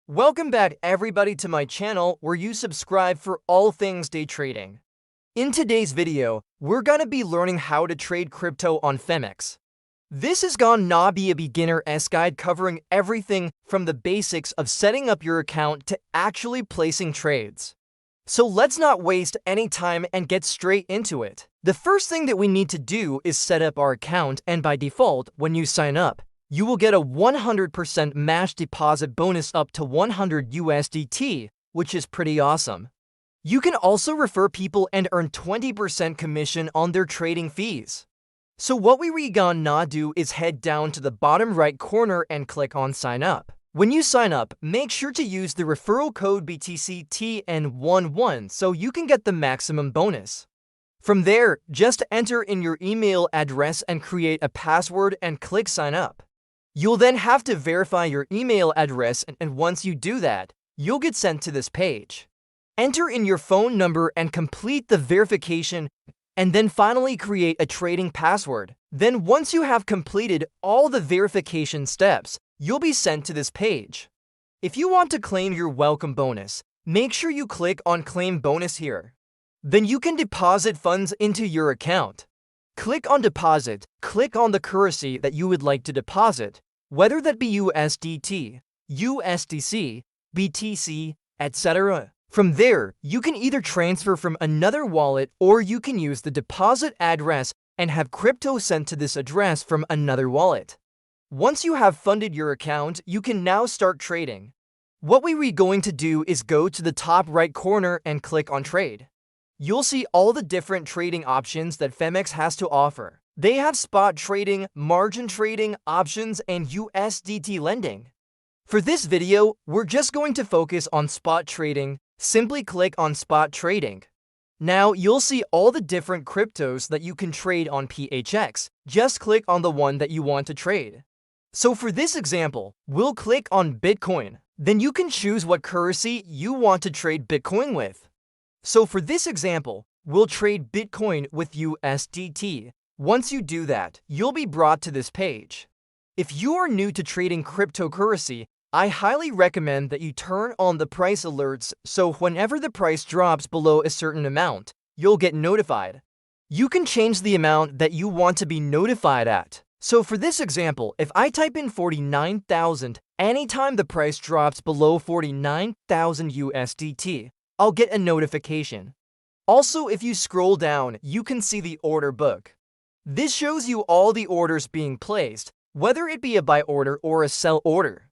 Welcome back everybody to my channel where you subscribe for all things day trading. In today's video, we're gonna be learning how to trade crypto on Phemex. This is gonna be a beginner's guide covering everything from the basics of setting up your account to actually placing trades. So let's not waste any time and get straight into it. The first thing that we need to do is set up our account, and by default, when you sign up, you will get a 100% match deposit bonus up to 100 USDT, which is pretty awesome. You can also refer people and earn 20% commission on their trading fees. So what we gonna do is head down to the bottom right corner and click on sign up. When you sign up, make sure to use the referral code BTCTN11 so you can get the maximum bonus. From there, just enter in your email address and create a password and click sign up. You'll then have to verify your email address, and once you do that, you'll get sent to this page. Enter in your phone number and complete the verification, and then finally create a trading password. Then once you have completed all the verification steps, you'll be sent to this page. If you want to claim your welcome bonus, make sure you click on claim bonus here. Then you can deposit funds into your account. Click on deposit, click on the currency that you would like to deposit, whether that be USDT, USDC, BTC, etc. From there, you can either transfer from another wallet or you can use the deposit address and have crypto sent to this address from another wallet. Once you have funded your account, you can now start trading. What we're going to do is go to the top right corner and click on trade. You'll see all the different trading options that Phemex has to offer. They have spot trading, margin trading, options, and USDT lending. For this video, we're just going to focus on spot trading. Simply click on spot trading. Now you'll see all the different cryptos that you can trade on PHX. Just click on the one that you want to trade. So for this example, we'll click on Bitcoin. Then you can choose what currency you want to trade Bitcoin with. So for this example, we'll trade Bitcoin with USDT. Once you do that, you'll be brought to this page. If you are new to trading cryptocurrency, I highly recommend that you turn on the price alerts so whenever the price drops below a certain amount, you'll get notified. You can change the amount that you want to be notified at. So for this example, if I type in 49,000, anytime the price drops below 49,000 USDT, I'll get a notification. Also, if you scroll down, you can see the order book. This shows you all the orders being placed, whether it be a buy order or a sell order.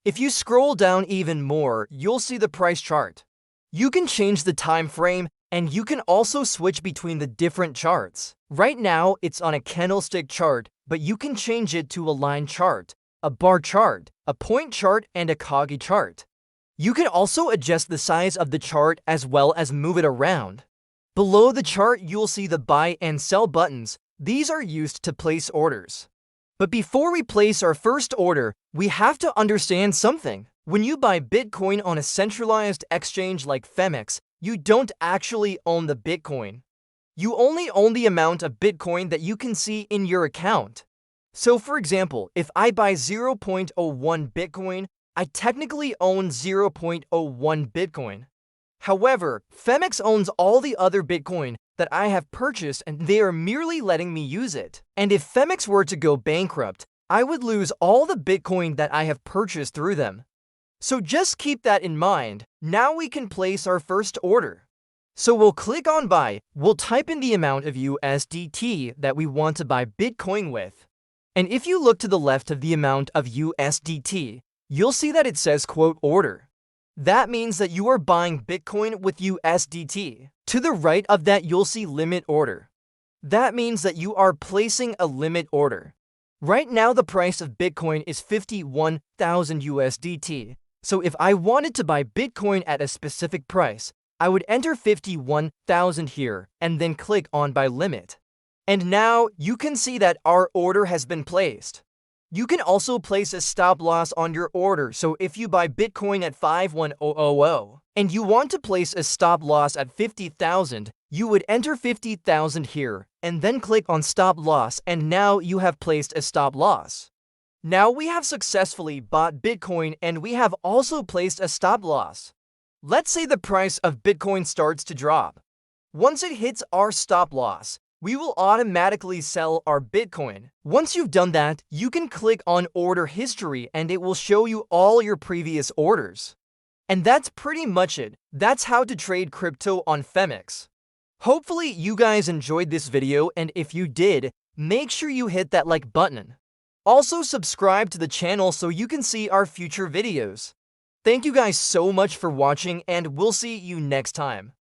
If you scroll down even more, you'll see the price chart. You can change the time frame, and you can also switch between the different charts. Right now, it's on a candlestick chart, but you can change it to a line chart, a bar chart, a point chart, and a Kagi chart. You can also adjust the size of the chart as well as move it around. Below the chart, you'll see the buy and sell buttons. These are used to place orders. But before we place our first order, we have to understand something. When you buy Bitcoin on a centralized exchange like Phemex, you don't actually own the Bitcoin. You only own the amount of Bitcoin that you can see in your account. So for example, if I buy 0.01 Bitcoin, I technically own 0.01 Bitcoin. However, Phemex owns all the other Bitcoin that I have purchased, and they are merely letting me use it. And if Phemex were to go bankrupt, I would lose all the Bitcoin that I have purchased through them. So just keep that in mind. Now we can place our first order. So we'll click on buy. We'll type in the amount of USDT that we want to buy Bitcoin with. And if you look to the left of the amount of USDT, you'll see that it says quote order. That means that you are buying Bitcoin with USDT. To the right of that, you'll see limit order. That means that you are placing a limit order. Right now, the price of Bitcoin is 51,000 USDT. So if I wanted to buy Bitcoin at a specific price, I would enter 51,000 here and then click on buy limit. And now you can see that our order has been placed. You can also place a stop loss on your order. So if you buy Bitcoin at 51000 and you want to place a stop loss at 50,000, you would enter 50,000 here and then click on stop loss, and now you have placed a stop loss. Now we have successfully bought Bitcoin and we have also placed a stop loss. Let's say the price of Bitcoin starts to drop. Once it hits our stop loss, we will automatically sell our Bitcoin. Once you've done that, you can click on Order History and it will show you all your previous orders. And that's pretty much it. That's how to trade crypto on Phemex. Hopefully you guys enjoyed this video, and if you did, make sure you hit that like button. Also subscribe to the channel so you can see our future videos. Thank you guys so much for watching, and we'll see you next time.